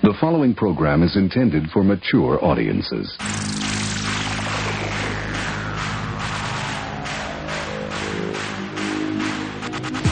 The following program is intended for mature audiences.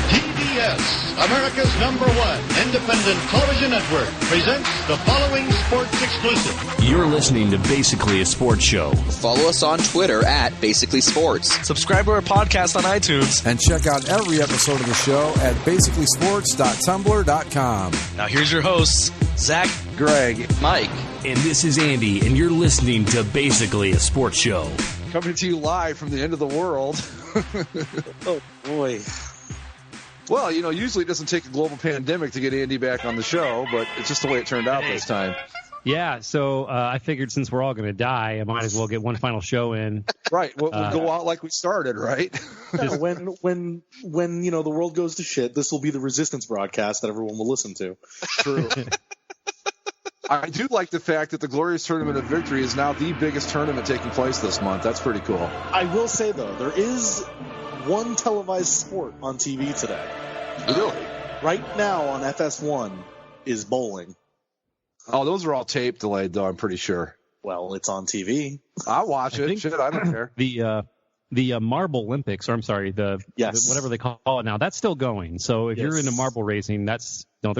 TBS, America's #1 independent television network, presents the following sports exclusive. You're listening to Basically a Sports Show. Follow us on Twitter at Basically Sports. Subscribe to our podcast on iTunes. And check out every episode of the show at basicallysports.tumblr.com. Now here's your hosts, Zach, Greg, Mike. And this is Andy, and you're listening to Basically a Sports Show. Coming to you live from the end of the world. Oh, boy. Well, you know, usually it doesn't take a global pandemic to get Andy back on the show, but it's just the way it turned out this time. Yeah, so I figured since we're all going to die, I might as well get one final show in. Right, we'll go out like we started, right? Yeah, when you know the world goes to shit, this will be the Resistance broadcast that everyone will listen to. True. I do like the fact that the Glorious Tournament of Victory is now the biggest tournament taking place this month. That's pretty cool. I will say, though, there is one televised sport on TV today. Really? Right now on FS1 is bowling. Oh, those are all tape delayed, though, I'm pretty sure. Well, it's on TV. I'll watch it. Shit, I don't care. The Marble Olympics, or I'm sorry, the whatever they call it now, that's still going. So if you're into marble racing, there's no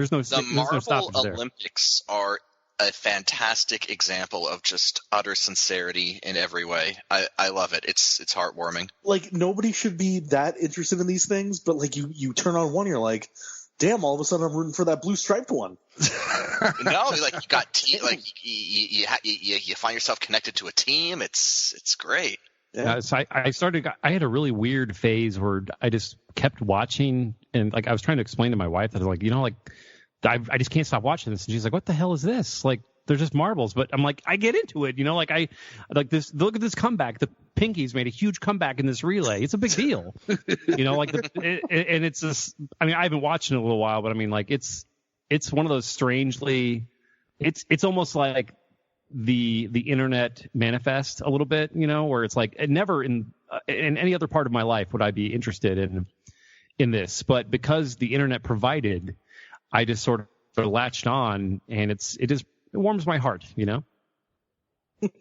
Marble there. Olympics are a fantastic example of just utter sincerity in every way. I love it. It's heartwarming. Like, nobody should be that interested in these things, but like you turn on one, you're like, damn, all of a sudden I'm rooting for that blue striped one. No, like you got like you find yourself connected to a team. It's great. Yeah. So I had a really weird phase where I just kept watching, and like I was trying to explain to my wife that like, you know, like I just can't stop watching this, and she's like, what the hell is this? Like, they're just marbles. But I'm like, I get into it, you know, like I like this. Look at this comeback. The Pinkies made a huge comeback in this relay. It's a big deal, you know, like and it's this. I mean, I haven't watched it in a little while, but I mean, like it's one of those strangely, it's almost like the internet manifest a little bit, you know, where it's like never in any other part of my life would I be interested in this, but because the internet provided, I just sort of latched on, and it warms my heart, you know.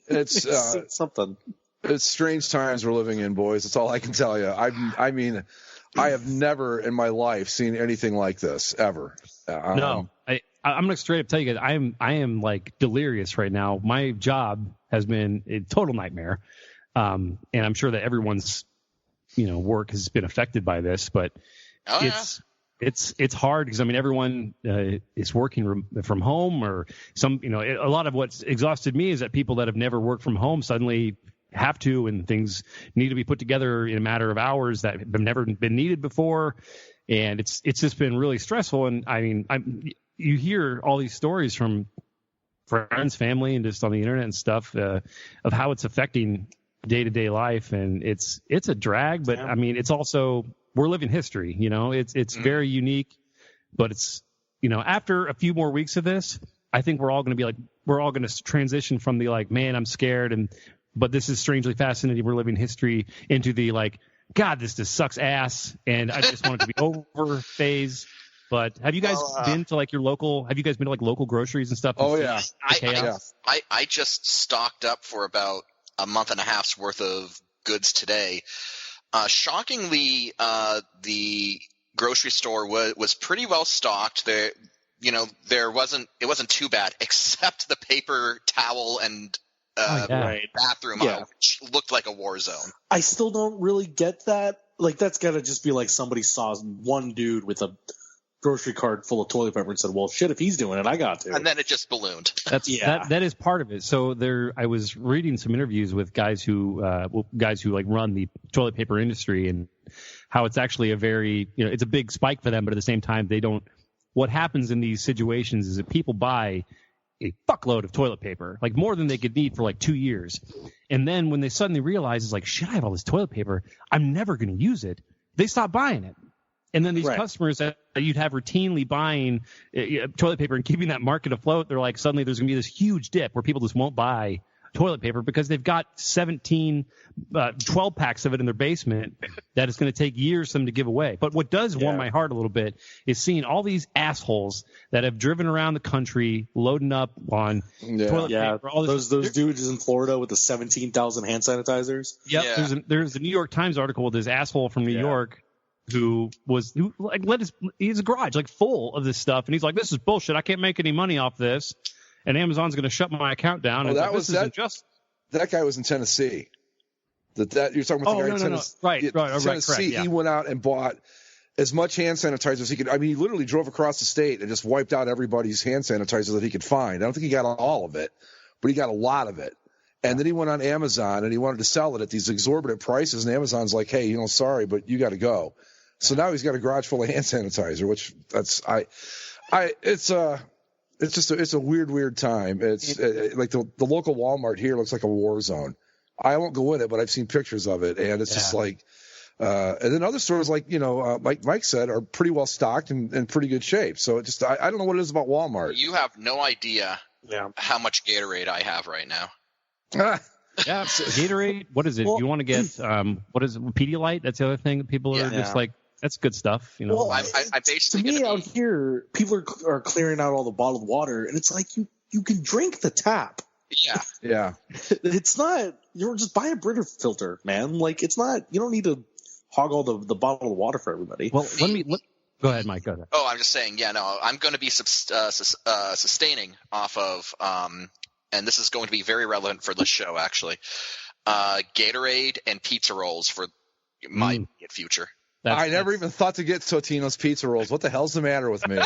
It's something. It's strange times we're living in, boys. That's all I can tell you. I mean, I have never in my life seen anything like this ever. No, I'm gonna straight up tell you guys, I am like delirious right now. My job has been a total nightmare, and I'm sure that everyone's, you know, work has been affected by this. But it's hard because I mean everyone is working from home, or some, you know, a lot of what's exhausted me is that people that have never worked from home suddenly have to, and things need to be put together in a matter of hours that have never been needed before, and it's just been really stressful. And I mean, you hear all these stories from friends, family, and just on the internet and stuff of how it's affecting day-to-day life, and it's a drag. But I mean, it's also, we're living history, you know. It's very unique, but it's, you know, after a few more weeks of this, I think we're all going to transition from the like, man, I'm scared, but this is strangely fascinating, we're living history, into the like, God, this just sucks ass, and I just want it to be over phase. But have you guys been to like your local? Have you guys been to like local groceries and stuff? Oh yeah, I just stocked up for about a month and a half's worth of goods today. Shockingly, the grocery store was pretty well stocked. There, you know, it wasn't too bad, except the paper towel and bathroom aisle, which looked like a war zone. I still don't really get that. Like, that's got to just be like somebody saw one dude with a grocery cart full of toilet paper and said, well, shit, if he's doing it, I got to. And then it just ballooned. That is part of it. So I was reading some interviews with guys who like run the toilet paper industry, and how it's actually a very, you know, it's a big spike for them, but at the same time, what happens in these situations is that people buy a fuckload of toilet paper, like more than they could need for like 2 years. And then when they suddenly realize, it's like, shit, I have all this toilet paper, I'm never going to use it, they stop buying it. And then these customers that you'd have routinely buying toilet paper and keeping that market afloat, they're like, suddenly there's going to be this huge dip where people just won't buy toilet paper because they've got 12 packs of it in their basement that it's going to take years for them to give away. But what does warm my heart a little bit is seeing all these assholes that have driven around the country loading up on toilet paper. All this, those dudes in Florida with the 17,000 hand sanitizers. Yep. Yeah. There's a New York Times article with this asshole from New York who he's a garage like full of this stuff, and he's like, this is bullshit. I can't make any money off this. And Amazon's going to shut my account down. That guy was in Tennessee. You're talking about the guy in Tennessee. Right, Tennessee. Right, he went out and bought as much hand sanitizer as he could. I mean, he literally drove across the state and just wiped out everybody's hand sanitizer that he could find. I don't think he got all of it, but he got a lot of it. And then he went on Amazon and he wanted to sell it at these exorbitant prices. And Amazon's like, hey, sorry, but you got to go. So now he's got a garage full of hand sanitizer, which it's a weird time. It's like the local Walmart here looks like a war zone. I won't go in it, but I've seen pictures of it, and it's just like. And then other stores, like like Mike said, are pretty well stocked and in pretty good shape. So it just I don't know what it is about Walmart. You have no idea how much Gatorade I have right now. Yeah, Gatorade. What is it? You want to get what is it? Pedialyte? That's the other thing that people are just like. That's good stuff, Well, I basically to me out here, people are clearing out all the bottled water, and it's like you can drink the tap. Yeah. It's not. Just buy a Brita filter, man. Like it's not. You don't need to hog all the bottled water for everybody. Well, go ahead, Mike. Go ahead. Oh, I'm just saying. Yeah, no, I'm going to be sustaining off of, and this is going to be very relevant for this show, actually. Gatorade and pizza rolls for my immediate future. I never even thought to get Totino's pizza rolls. What the hell's the matter with me?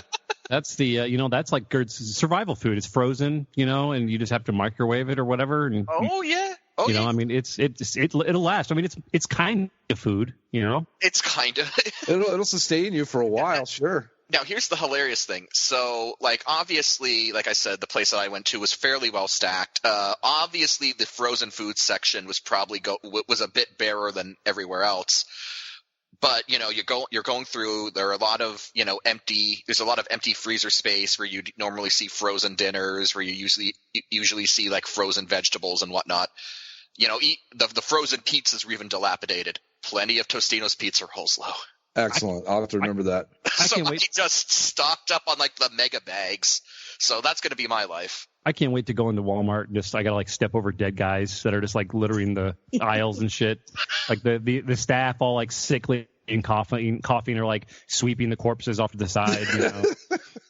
That's the that's like survival food. It's frozen, and you just have to microwave it or whatever. And I mean, it'll last. I mean, it's kind of food, It's kind of. it'll sustain you for a while, sure. Now, here's the hilarious thing. So, obviously, like I said, the place that I went to was fairly well stacked. Obviously, the frozen food section was probably was a bit barer than everywhere else. But you're going through. There are a lot of There's a lot of empty freezer space where you normally see frozen dinners, where you usually see like frozen vegetables and whatnot. The frozen pizzas were even dilapidated. Plenty of Tostino's pizza rolls, though. Excellent. I'll have to remember that. So I just stocked up on like the mega bags. So that's going to be my life. I can't wait to go into Walmart and I gotta like step over dead guys that are just like littering the aisles and shit. Like the staff all like sickly and coughing or like sweeping the corpses off to the side.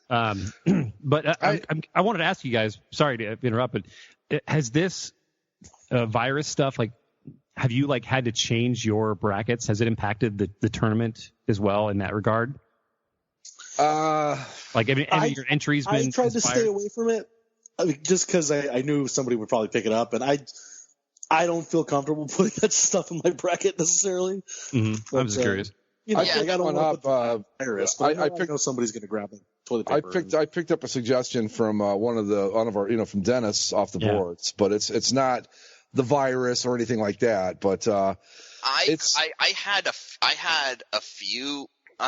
But I wanted to ask you guys. Sorry to interrupt, but has this virus stuff have you had to change your brackets? Has it impacted the tournament as well in that regard? Any of your entries been I tried inspired? to stay away from it. I mean, just because I knew somebody would probably pick it up, and I don't feel comfortable putting that stuff in my bracket necessarily. Mm-hmm. I'm just curious. I don't want to virus, but I know somebody's going to grab the toilet paper. I picked up a suggestion from one of our from Dennis off the boards, but it's not the virus or anything like that. But I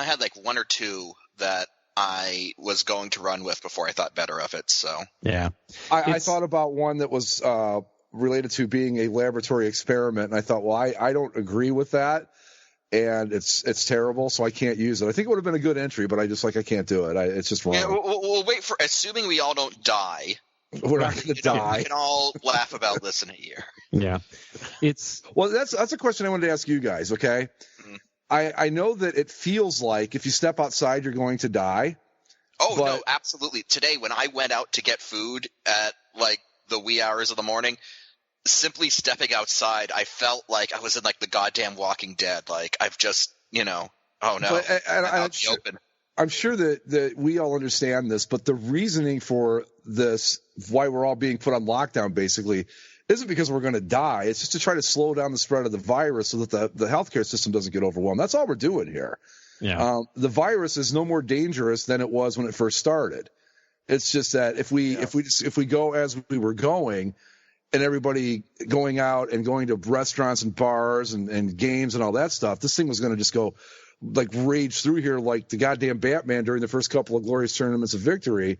had like one or two that I was going to run with before I thought better of it. So yeah, I thought about one that was related to being a laboratory experiment, and I thought, well, I don't agree with that, and it's terrible, so I can't use it. I think it would have been a good entry, but I can't do it. It's just wrong. Yeah, we'll wait for assuming we all don't die. We're not going to die. We can all laugh about this in a year. Yeah, that's a question I wanted to ask you guys. Okay. Mm-hmm. I know that it feels like if you step outside, you're going to die. Oh, no, absolutely. Today, when I went out to get food at the wee hours of the morning, simply stepping outside, I felt like I was in the goddamn Walking Dead. I've just, oh no. I'm sure that we all understand this, but the reasoning for this, why we're all being put on lockdown basically, isn't because we're going to die. It's just to try to slow down the spread of the virus so that the healthcare system doesn't get overwhelmed. That's all we're doing here. Yeah. The virus is no more dangerous than it was when it first started. It's just that if we go as we were going, and everybody going out and going to restaurants and bars and games and all that stuff, this thing was going to just go rage through here like the goddamn Batman during the first couple of glorious tournaments of victory.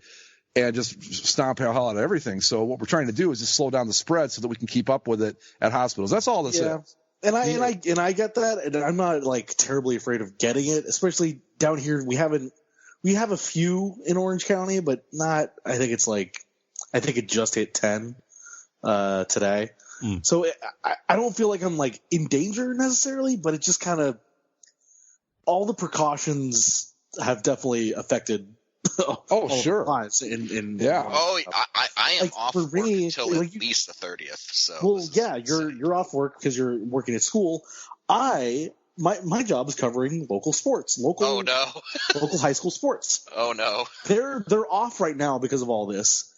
and just stomp hell out of everything. So what we're trying to do is just slow down the spread so that we can keep up with it at hospitals. That's all this is. And I get that, and I'm not like terribly afraid of getting it, especially down here. We have a few in Orange County, but not. I think it just hit 10 today. So I don't feel like I'm like in danger necessarily, but it just kind of all the precautions have definitely affected. Sure. Lives I am like, off for work me, until like, at least the 30th. So well, yeah, you're off work because you're working at school. My job is covering local sports, local high school sports. Oh no, they're off right now because of all this.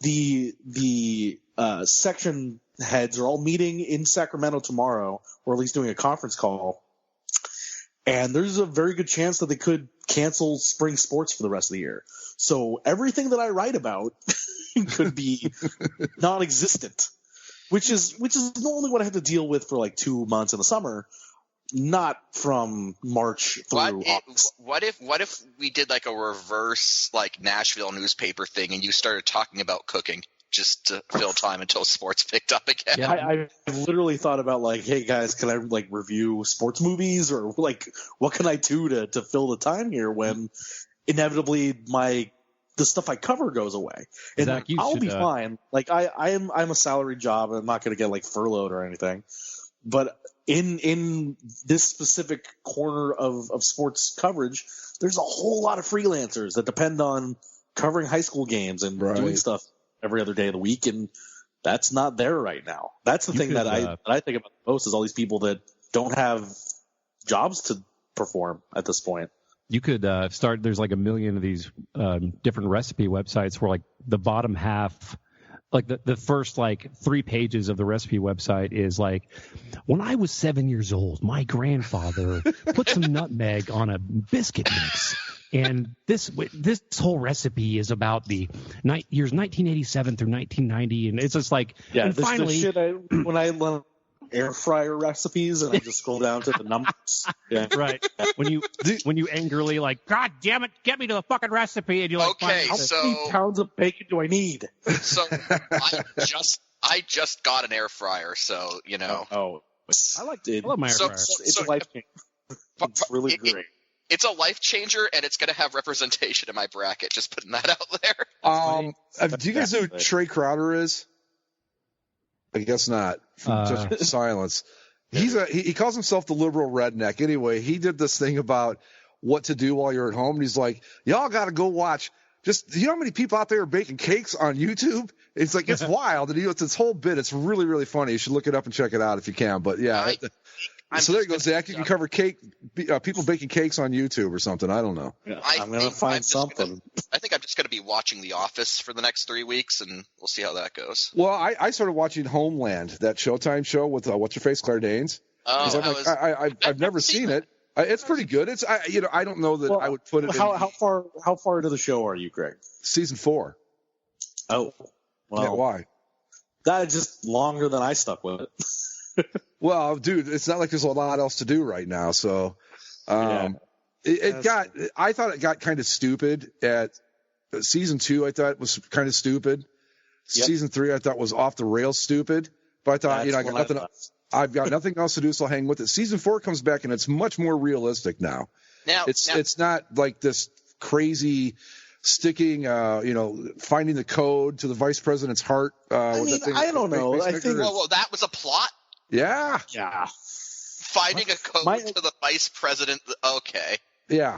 The section heads are all meeting in Sacramento tomorrow, or at least doing a conference call. And there's a very good chance that they could cancel spring sports for the rest of the year. So everything that I write about could be non-existent, which is normally what I have to deal with for like 2 months in the summer, not from March through August. What if we did like a reverse like Nashville newspaper thing and you started talking about cooking just to fill time until sports picked up again? Yeah. I literally thought about like, hey guys, can I like review sports movies, or like what can I do to fill the time here when inevitably the stuff I cover goes away, and Zach, I'll be fine. Like I'm a salary job. I'm not going to get like furloughed or anything, but in this specific corner of sports coverage, there's a whole lot of freelancers that depend on covering high school games and doing stuff every other day of the week, and that's not there right now. That's the thing that I think about the most is all these people that don't have jobs to perform at this point. You could start. There's like a million of these different recipe websites where like the bottom half, like the first like 3 pages of the recipe website is like, when I was 7 years old, my grandfather put some nutmeg on a biscuit mix. And this whole recipe is about the years 1987 through 1990, and it's just like, and finally, when I learn air fryer recipes and I just scroll down to the numbers, right? When you angrily like, God damn it, get me to the fucking recipe, and you're like, okay, how many pounds of bacon do I need? So I just got an air fryer, so you know. I love my air fryer. It's a life changer. It's really great. It's a life changer, and it's going to have representation in my bracket. Just putting that out there. Do you guys know who Trey Crowder is? I guess not. Just silence. He calls himself the liberal redneck. Anyway, he did this thing about what to do while you're at home, and he's like, y'all got to go watch. Just, you know how many people out there are baking cakes on YouTube? It's like, it's wild. And it's this whole bit. It's really, really funny. You should look it up and check it out if you can. But yeah. So there you go, Zach. You can cover people baking cakes on YouTube or something. I don't know. Yeah, I'm going to find something. I think I'm just going to be watching The Office for the next 3 weeks, and we'll see how that goes. Well, I started watching Homeland, that Showtime show with what's-her-face, Claire Danes. I've never seen it. It's pretty good. I don't know that I would put it. How far into the show are you, Greg? Season 4. Oh, well, yeah, why? That is just longer than I stuck with it. Well, dude, it's not like there's a lot else to do right now. So, I thought it got kind of stupid at season 2. I thought it was kind of stupid. Yep. Season 3, I thought was off the rails stupid. But I thought, I've got nothing else to do, so I'll hang with it. Season 4 comes back and it's much more realistic now. It's not like this crazy sticking, finding the code to the vice president's heart. I don't know. I think that was a plot. Yeah. Finding a code to the vice president. Okay. Yeah.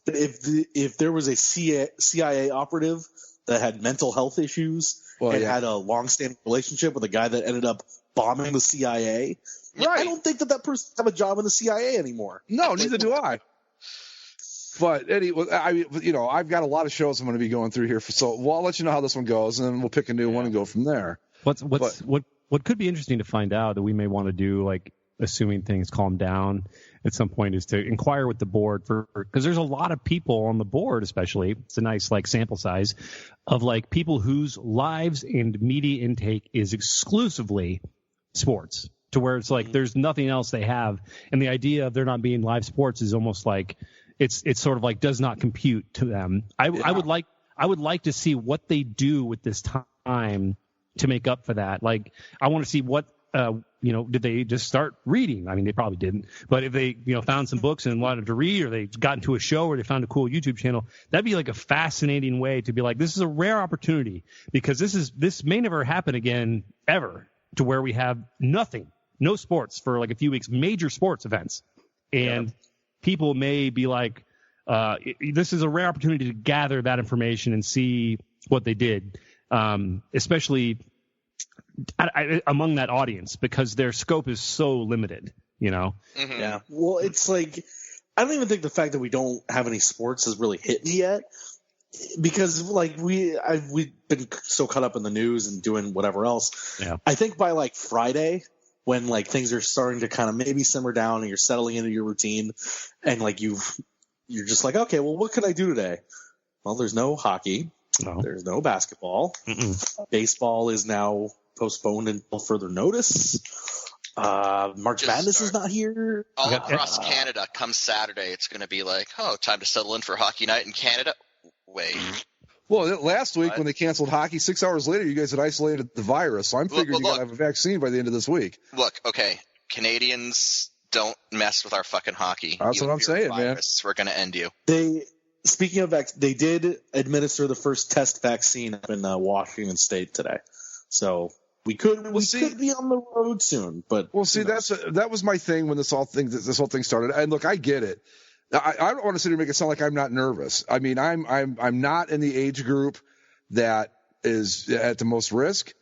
If there was a CIA operative that had mental health issues had a long-standing relationship with a guy that ended up bombing the CIA, I don't think that person have a job in the CIA anymore. No, neither do I. But anyway, I've got a lot of shows I'm going to be going through here, so I'll let you know how this one goes, and then we'll pick a new one and go from there. What could be interesting to find out that we may want to do, like assuming things calm down at some point, is to inquire with the board because there's a lot of people on the board, especially it's a nice like sample size of like people whose lives and media intake is exclusively sports, to where it's like there's nothing else they have, and the idea of there not being live sports is almost like it's sort of like does not compute to them. I would I would like to see what they do with this time to make up for that. Like, I want to see what, did they just start reading? I mean, they probably didn't. But if they, found some books and wanted to read, or they got into a show, or they found a cool YouTube channel, that'd be like a fascinating way to be like, this is a rare opportunity, because this may never happen again ever, to where we have nothing, no sports for like a few weeks, major sports events. And people may be like, this is a rare opportunity to gather that information and see what they did, especially among that audience, because their scope is so limited, Mm-hmm. Yeah. Well, it's like, I don't even think the fact that we don't have any sports has really hit me yet, because like we've been so caught up in the news and doing whatever else. Yeah. I think by like Friday, when like things are starting to kind of maybe simmer down and you're settling into your routine, and like you're just like, okay, well, what can I do today? Well, there's no hockey. No. There's no basketball. Baseball is now postponed until further notice. March Madness is not here. All across Canada, come Saturday, it's going to be like, time to settle in for hockey night in Canada. Wait. Well, last week when they canceled hockey, 6 hours later, you guys had isolated the virus. So I'm figuring you got to have a vaccine by the end of this week. Look, okay, Canadians, don't mess with our fucking hockey. That's what I'm saying, man. We're going to end you. Speaking of they did administer the first test vaccine up in Washington State today. So we could be on the road soon, but that was my thing when this whole thing started. And look, I get it. I don't want to sit here and make it sound like I'm not nervous. I mean, I'm not in the age group that is at the most risk,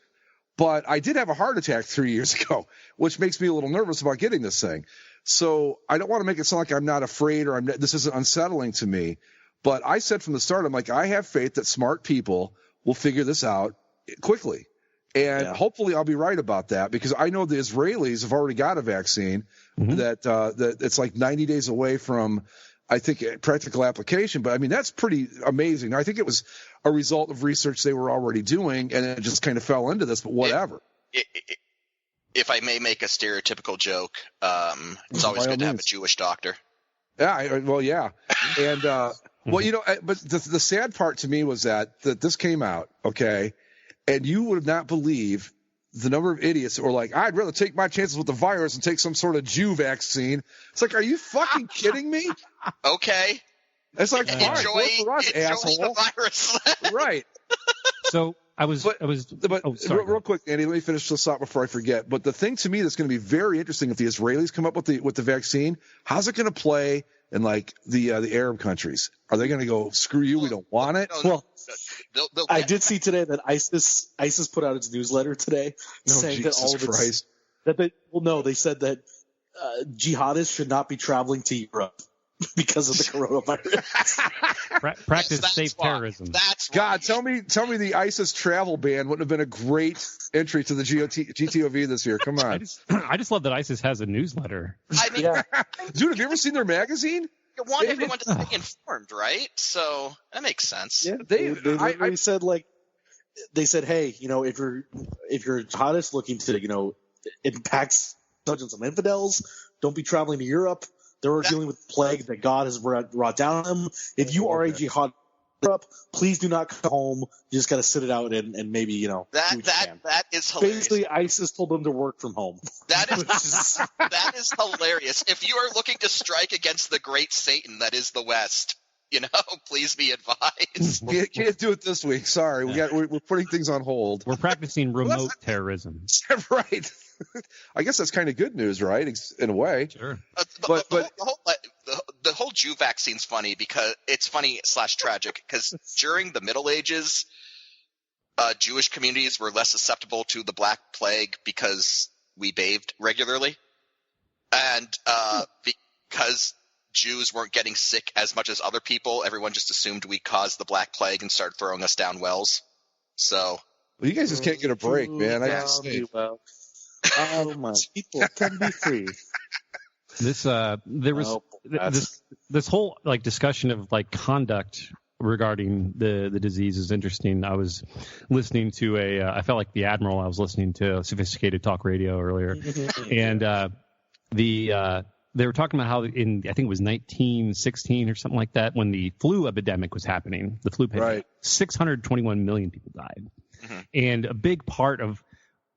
but I did have a heart attack 3 years ago, which makes me a little nervous about getting this thing. So I don't want to make it sound like I'm not afraid or this isn't unsettling to me. But I said from the start, I'm like, I have faith that smart people will figure this out quickly. And hopefully I'll be right about that, because I know the Israelis have already got a vaccine that it's like 90 days away from, I think, practical application. But I mean, that's pretty amazing. I think it was a result of research they were already doing, and it just kind of fell into this, but whatever. If I may make a stereotypical joke, it's always good to have a Jewish doctor. Yeah. And, but the sad part to me was that this came out, okay, and you would not believe the number of idiots that were like, I'd rather take my chances with the virus and take some sort of Jew vaccine. It's like, are you fucking kidding me? Okay. It's like, enjoy asshole. the virus. Right. So real quick, Andy, let me finish this up before I forget. But the thing to me that's going to be very interesting, if the Israelis come up with the vaccine, how's it going to play in like the Arab countries? Are they going to go, screw you, we don't want it? I did see today that ISIS put out its newsletter today saying Jesus that all of Christ. they said that jihadists should not be traveling to Europe because of the coronavirus. Practice safe terrorism. That's God, tell me the ISIS travel ban wouldn't have been a great entry to the GTOV this year. Come on. I just love that ISIS has a newsletter. I mean, dude, have you ever seen their magazine? You want everyone to stay informed, right? So that makes sense. Yeah, they said they said, hey, if you're a jihadist looking to impact some infidels, don't be traveling to Europe. They're dealing with plague that God has brought down on them. If you are a jihad in Europe, please do not come home. You just got to sit it out and maybe that is hilarious. Basically, ISIS told them to work from home. That is hilarious. If you are looking to strike against the great Satan that is the West, please be advised. Can't do it this week. Sorry, we're putting things on hold. We're practicing remote terrorism. Right. I guess that's kind of good news, right? In a way. Sure. But the whole Jew vaccine's funny because it's funny / tragic because during the Middle Ages, Jewish communities were less susceptible to the Black Plague because we bathed regularly, and because Jews weren't getting sick as much as other people, everyone just assumed we caused the Black Plague and started throwing us down wells. So, you guys just can't get a break, man. I gotta say. My people can be free. This this whole discussion of conduct regarding the disease is interesting. I was listening to I felt like the Admiral. I was listening to Sophisticated Talk Radio earlier, and the they were talking about how I think it was 1916 or something like that, when the flu epidemic was happening, the flu pandemic, 621 million people died. Mm-hmm. And a big part of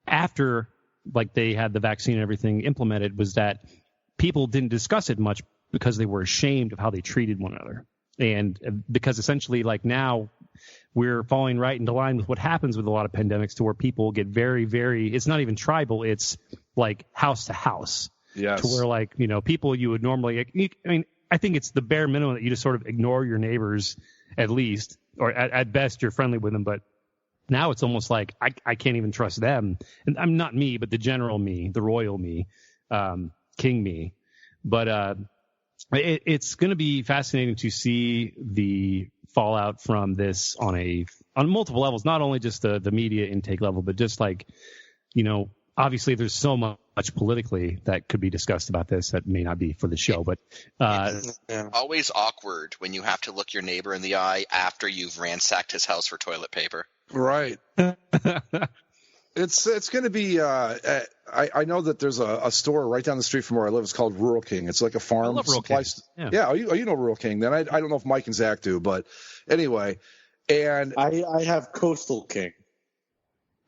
after like they had the vaccine and everything implemented was that people didn't discuss it much because they were ashamed of how they treated one another. And because essentially like now we're falling right into line with what happens with a lot of pandemics, to where people get very, very, it's not even tribal, it's like house to house. Yes. To where like, you know, people you would normally, I mean, I think it's the bare minimum that you just sort of ignore your neighbors at least, or at best you're friendly with them. But now it's almost like I can't even trust them. And I'm not me, but the general me, the royal me, king me. But it's going to be fascinating to see the fallout from this on multiple levels, not only just the media intake level, but just like, you know, obviously there's so much politically that could be discussed about this that may not be for the show, but it's always awkward when you have to look your neighbor in the eye after you've ransacked his house for toilet paper. Right. It's going to be. I know that there's a store right down the street from where I live. It's called Rural King. It's like a farm supply. Yeah. You know Rural King. Then I don't know if Mike and Zach do, but anyway. And I have Coastal King.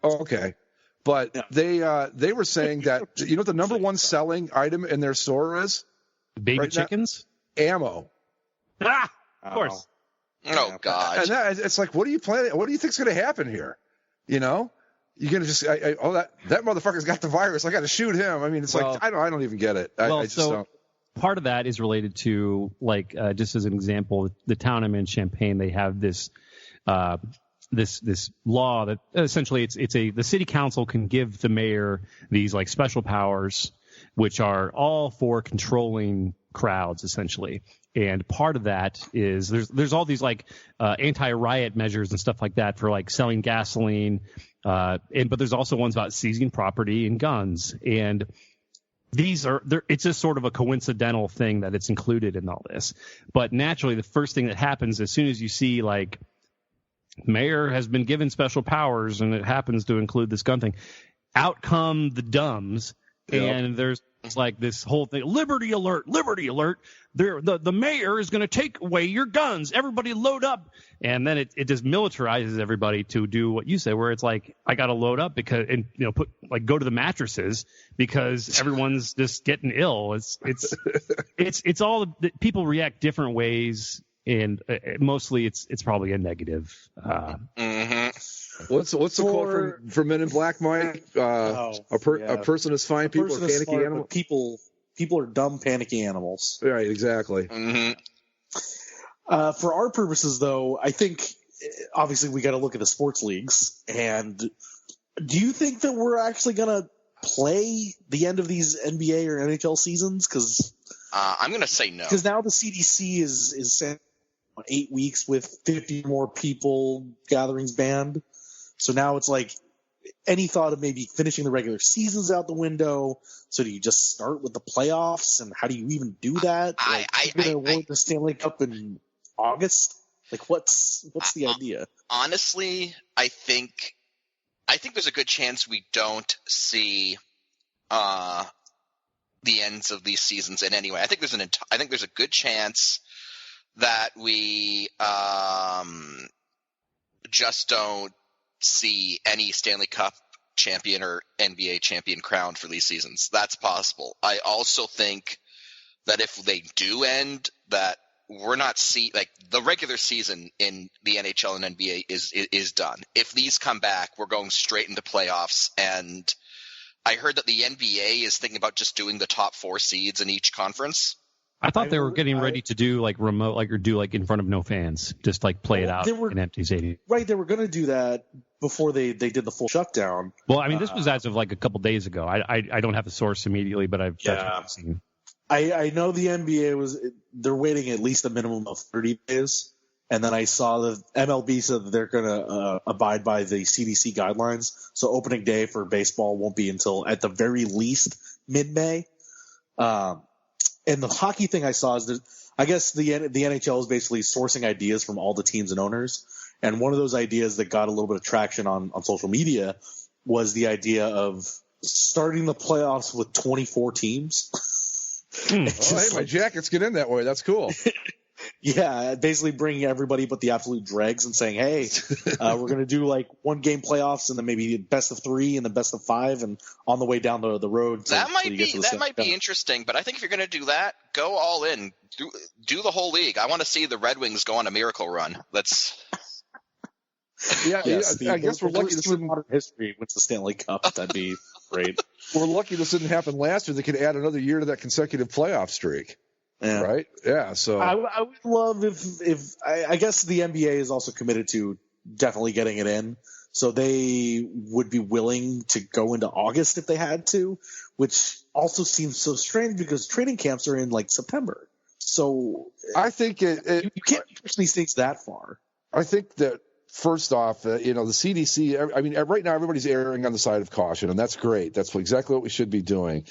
Oh, okay. But yeah. They were saying that, you know what the number one selling item in their store is? Baby chickens? Ammo. Ah, of course. Oh God. And it's like, what are you planning? What do you think's going to happen here? You know, you're going to just, that motherfucker's got the virus. I got to shoot him. I mean, it's like, I don't even get it. I just don't. Part of that is related to, like, just as an example, the town I'm in, Champaign, they have this law that essentially the city council can give the mayor these like special powers, which are all for controlling crowds essentially. And part of that is there's all these like anti-riot measures and stuff like that for like selling gasoline, but there's also ones about seizing property and guns. And it's just sort of a coincidental thing that it's included in all this. But naturally, the first thing that happens as soon as you see like mayor has been given special powers and it happens to include this gun thing, out come the dumbs. Yep. And there's like this whole thing, liberty alert. The mayor is going to take away your guns. Everybody load up. And then it just militarizes everybody to do what you say, where it's like, I got to load up because, and you know, go to the mattresses because everyone's just getting ill. It's all, people react different ways. And mostly it's probably a negative. What's the quote from Men in Black, Mike? A person is fine. People are panicky animals. People are dumb, panicky animals. Right, exactly. Mm-hmm. For our purposes, though, I think obviously we got to look at the sports leagues. And do you think that we're actually going to play the end of these NBA or NHL seasons? Because I'm going to say no. Because now the CDC is saying 8 weeks with 50 more people, gatherings banned. So now it's like any thought of maybe finishing the regular seasons out the window. So do you just start with the playoffs, and how do you even do that? Like, you're going to award the Stanley Cup in August? Like, what's the idea? Honestly, I think there's a good chance we don't see the ends of these seasons in any way. I think there's a good chance that we just don't see any Stanley Cup champion or NBA champion crowned for these seasons. That's possible. I also think that if they do end, that we're not like the regular season in the NHL and NBA is done. If these come back, we're going straight into playoffs. And I heard that the NBA is thinking about just doing the top 4 seeds in each conference. I thought they were getting ready to do like remote, like, or do like in front of no fans, just like play it out in empty stadium. Right, they were going to do that before they did the full shutdown. Well, I mean, this was as of like a couple days ago. I don't have the source immediately, but that's what I've seen. I know the NBA they're waiting at least a minimum of 30 days, and then I saw the MLB said that they're going to abide by the CDC guidelines. So opening day for baseball won't be until at the very least mid-May. And the hockey thing I saw is that I guess the NHL is basically sourcing ideas from all the teams and owners. And one of those ideas that got a little bit of traction on social media was the idea of starting the playoffs with 24 teams. Hey, my jackets get in that way. That's cool. Yeah, basically bringing everybody but the absolute dregs and saying, hey, we're going to do like 1-game playoffs and then maybe best of 3 and then best of 5 and on the way down the road. That might be interesting, but I think if you're going to do that, go all in. Do the whole league. I want to see the Red Wings go on a miracle run. Yeah, yes, I guess we're lucky this in modern history wins the Stanley Cup. That'd be great. We're lucky this didn't happen last year. They could add another year to that consecutive playoff streak. Yeah. Right? Yeah. So I would love if I guess the NBA is also committed to definitely getting it in. So they would be willing to go into August if they had to, which also seems so strange because training camps are in like September. So I think you can't push these things that far. I think that first off, the CDC, I mean, right now everybody's erring on the side of caution, and that's great. That's exactly what we should be doing.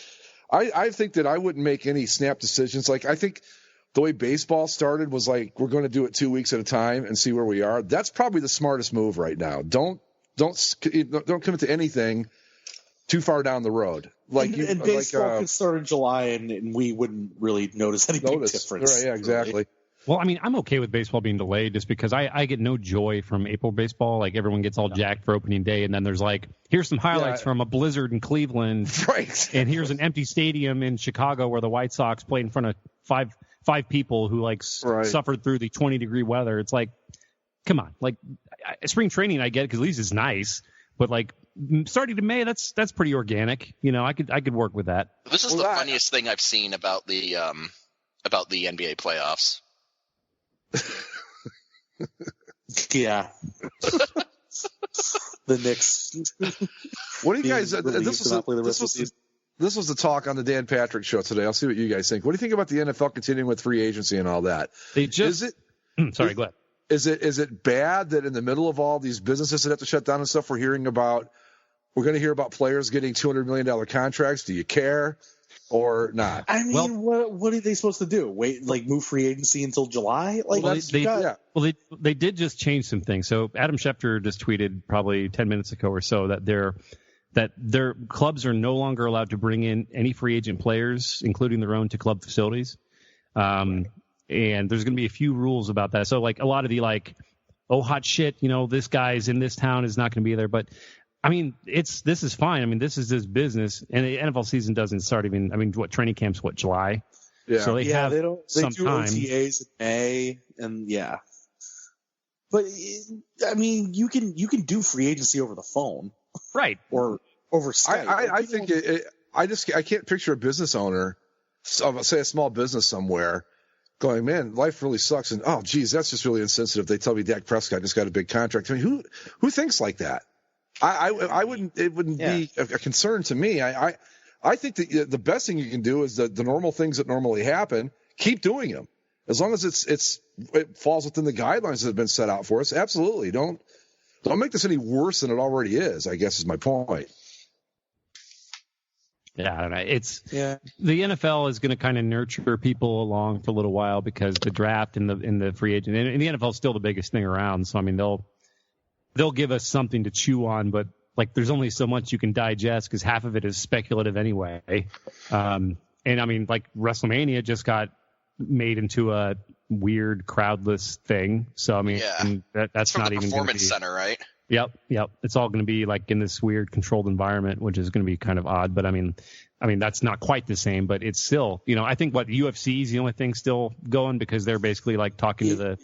I think that I wouldn't make any snap decisions. Like, I think the way baseball started was like, we're going to do it 2 weeks at a time and see where we are. That's probably the smartest move right now. Don't commit to anything too far down the road. Like, and baseball could start in July and we wouldn't really notice any big difference. Right, yeah, exactly. Really. Well, I mean, I'm okay with baseball being delayed just because I get no joy from April baseball. Like, everyone gets all jacked for opening day, and then there's like, here's some highlights from a blizzard in Cleveland. Right. And here's an empty stadium in Chicago where the White Sox played in front of five people who, like, suffered through the 20-degree weather. It's like, come on. Like, spring training, I get it because at least it's nice. But, like, starting to May, that's pretty organic. You know, I could work with that. This is the funniest thing I've seen about the NBA playoffs. Yeah. The Knicks. What do you guys? This was the talk on the Dan Patrick show today. I'll see what you guys think. What do you think about the NFL continuing with free agency and all that? They just. Sorry, go ahead. Is it bad that in the middle of all these businesses that have to shut down and stuff, we're going to hear about players getting $200 million contracts? Do you care? Or not? I mean, what are they supposed to do? Wait, like move free agency until July? Like, they did just change some things. So Adam Schefter just tweeted probably 10 minutes ago or so that their clubs are no longer allowed to bring in any free agent players, including their own, to club facilities. And there's going to be a few rules about that. So, like, a lot of the hot shit, this guy's in this town is not going to be there, but. I mean, this is fine. I mean, this is his business, and the NFL season doesn't start even. I mean, training camp's July? Yeah. So they have they some do time. OTAs in May, and yeah. But I mean, you can do free agency over the phone, right? Or over Skype. I think I can't picture a business owner, say a small business somewhere, going, man, life really sucks, and oh, geez, that's just really insensitive. They tell me Dak Prescott just got a big contract. I mean, who thinks like that? I wouldn't. It wouldn't be a concern to me. I think that the best thing you can do is the normal things that normally happen. Keep doing them as long as it falls within the guidelines that have been set out for us. Absolutely, don't make this any worse than it already is. I guess is my point. Yeah, I don't know. The NFL is going to kind of nurture people along for a little while because the draft and the free agent and the NFL is still the biggest thing around. So I mean they'll give us something to chew on, but like there's only so much you can digest because half of it is speculative anyway. And I mean, like WrestleMania just got made into a weird crowdless thing. So I mean, that's not even performance center, right? Yep. It's all going to be like in this weird controlled environment, which is going to be kind of odd. But I mean, that's not quite the same, but it's still, I think UFC is the only thing still going because they're basically like talking to the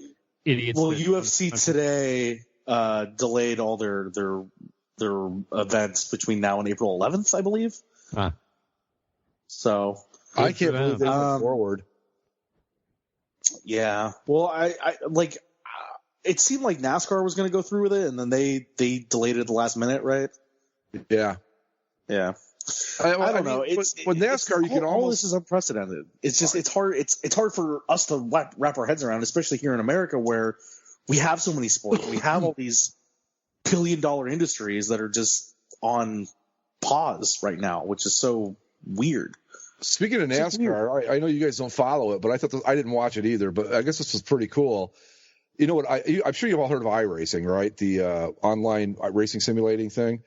idiots. Well, UFC today delayed all their events between now and April 11th, I believe. So I can't believe they went forward. Yeah. Well, I it seemed like NASCAR was going to go through with it, and then they delayed it at the last minute, right? Yeah. Yeah. I don't know. With NASCAR, you can almost. All this is unprecedented. It's just it's hard. It's hard for us to wrap our heads around, especially here in America, where we have so many sports. We have all these billion-dollar industries that are just on pause right now, which is so weird. Speaking of NASCAR, I know you guys don't follow it, but I thought I didn't watch it either. But I guess this was pretty cool. You know what? I'm sure you've all heard of iRacing, right? The online racing simulating thing.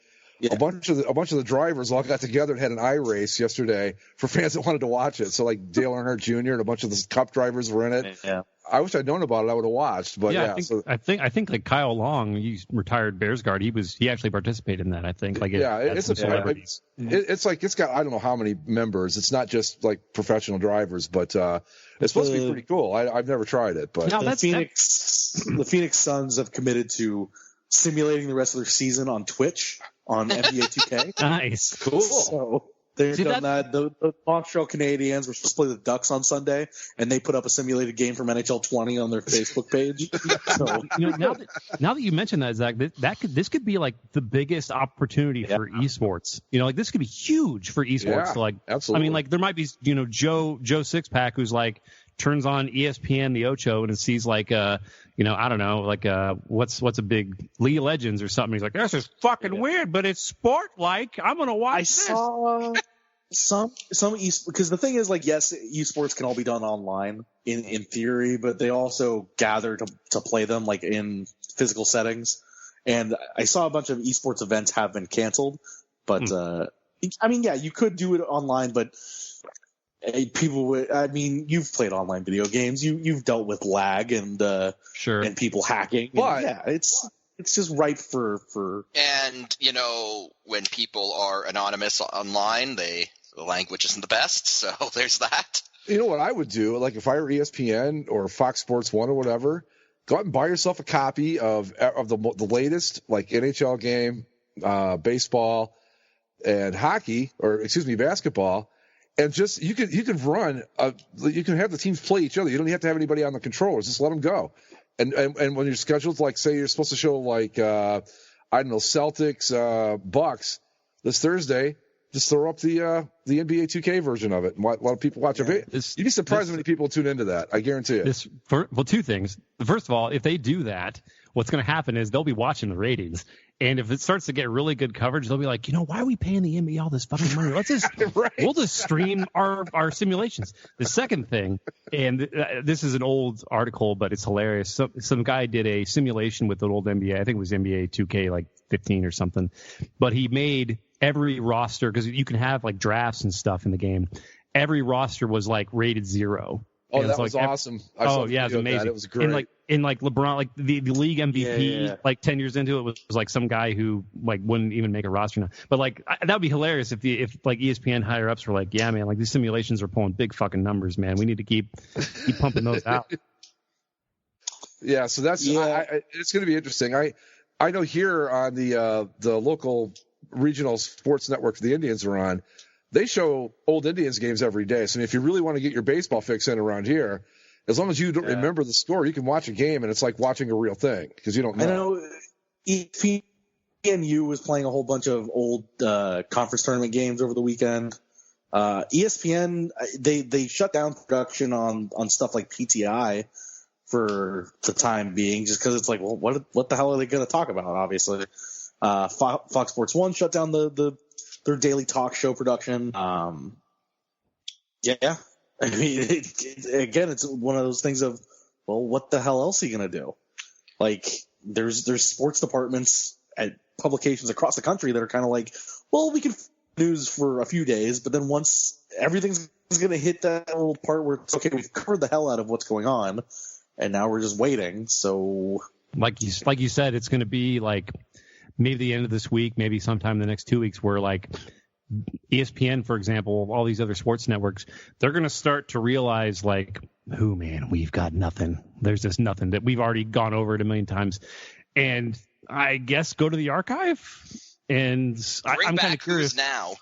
a bunch of the drivers all got together and had an iRace yesterday for fans that wanted to watch it. So like Dale Earnhardt Jr. and a bunch of the Cup drivers were in it. Yeah. I wish I'd known about it. I would have watched. But I think like Kyle Long, he's retired Bears guard. He actually participated in that. I think it's like it's got I don't know how many members. It's not just like professional drivers, but it's supposed to be pretty cool. I've never tried it, but the Phoenix Suns have committed to simulating the rest of their season on Twitch on NBA 2K. Nice, cool. So they've done that. The Montreal Canadiens were supposed to play the Ducks on Sunday, and they put up a simulated game from NHL 20 on their Facebook page. So now that you mention that, Zach, this could be like the biggest opportunity for esports. like this could be huge for esports. Yeah, absolutely. I mean, like there might be Joe Sixpack who's like turns on ESPN the Ocho and it sees like I don't know, like what's a big League of Legends or something. He's like, this is fucking weird, but it's sport like. I'm gonna watch this. Saw some because the thing is, like, yes, esports can all be done online in theory, but they also gather to play them like in physical settings. And I saw a bunch of esports events have been canceled, but I mean, yeah, you could do it online, but people would. I mean, you've played online video games. You've dealt with lag and and people hacking. But yeah, it's just ripe for. And when people are anonymous online, the language isn't the best. So there's that. You know what I would do? Like if I were ESPN or Fox Sports 1 or whatever, go out and buy yourself a copy of the latest like NHL game, baseball, and hockey, or excuse me, basketball. And just you can run. You can have the teams play each other. You don't have to have anybody on the controllers. Just let them go. And when you're scheduled, like say you're supposed to show like I don't know, Celtics, Bucks this Thursday, just throw up the NBA 2K version of it. And a lot of people watch it. You'd be surprised how many people tune into that. I guarantee it. Well, two things. First of all, if they do that, what's going to happen is they'll be watching the ratings. And if it starts to get really good coverage, they'll be like, why are we paying the NBA all this fucking money? Let's just we'll just stream our simulations. The second thing, and this is an old article, but it's hilarious. Some guy did a simulation with an old NBA. I think it was NBA 2K like 15 or something. But he made every roster, because you can have like drafts and stuff in the game. Every roster was like rated 0. Oh, that was awesome. It was amazing. It was great. And like LeBron, like the league MVP, like 10 years into it was like some guy who like wouldn't even make a roster now. But like that would be hilarious if like ESPN higher ups were like, yeah, man, like these simulations are pulling big fucking numbers, man. We need to keep pumping those out. Yeah, so that's it's going to be interesting. I know here on the local regional sports network the Indians are on, they show old Indians games every day. So if you really want to get your baseball fix in around here, as long as you don't remember the score, you can watch a game and it's like watching a real thing because you don't know. I know ESPNU was playing a whole bunch of old conference tournament games over the weekend. ESPN, they shut down production on stuff like PTI for the time being, just because it's like, well, what the hell are they going to talk about? Obviously, Fox Sports 1 shut down their daily talk show production. I mean, again, it's one of those things of, well, what the hell else are you going to do? Like, there's sports departments at publications across the country that are kind of like, well, we can news for a few days, but then once everything's going to hit that little part where it's okay, we've covered the hell out of what's going on, and now we're just waiting. So, like you said, it's going to be like maybe the end of this week, maybe sometime in the next 2 weeks, where like ESPN, for example, all these other sports networks, they're going to start to realize like, oh man, we've got nothing. There's just nothing that we've already gone over it a million times. And I guess go to the archive. And I'm kind of curious now.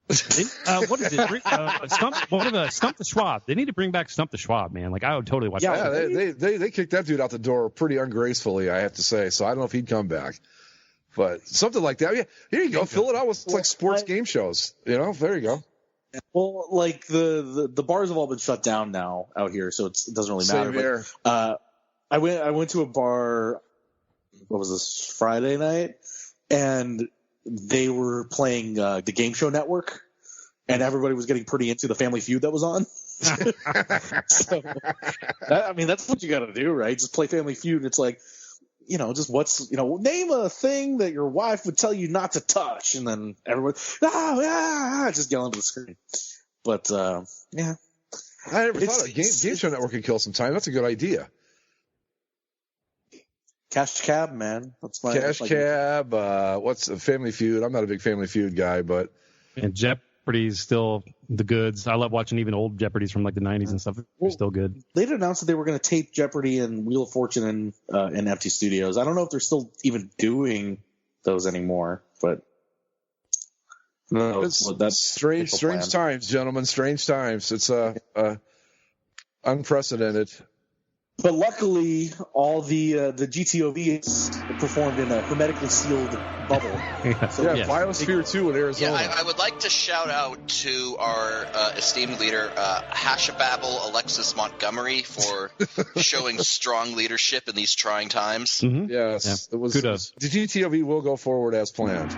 What is it? Stump the Schwab. They need to bring back Stump the Schwab, man. Like I would totally watch that. Yeah, they kicked that dude out the door pretty ungracefully, I have to say. So I don't know if he'd come back. But something like that. Yeah, here you go. Fill it out with like sports game shows. There you go. Well, like the bars have all been shut down now out here, so it doesn't really matter. Same here. But, I went to a bar. What was this, Friday night? And they were playing the Game Show Network, and everybody was getting pretty into the Family Feud that was on. So, I mean, that's what you got to do, right? Just play Family Feud. It's like, just what's, name a thing that your wife would tell you not to touch, and then everyone, just yelling at the screen. But yeah, I never thought Game Show Network could kill some time. That's a good idea. Cash Cab, man. That's my Cash Cab. What's a Family Feud? I'm not a big Family Feud guy, but And Jeopardy's still the goods. I love watching even old Jeopardies from like the 90s and stuff. They're still good. They'd announced that they were going to tape Jeopardy and Wheel of Fortune in empty studios. I don't know if they're still even doing those anymore, but no, that's strange times, gentlemen. Strange times. It's unprecedented. But luckily, all the GTOVs performed in a hermetically sealed bubble. Biosphere 2 in Arizona. Yeah, I would like to shout out to our esteemed leader, Hashababble Alexis Montgomery, for showing strong leadership in these trying times. Mm-hmm. Yes, it was. Kudos. The GTOV will go forward as planned.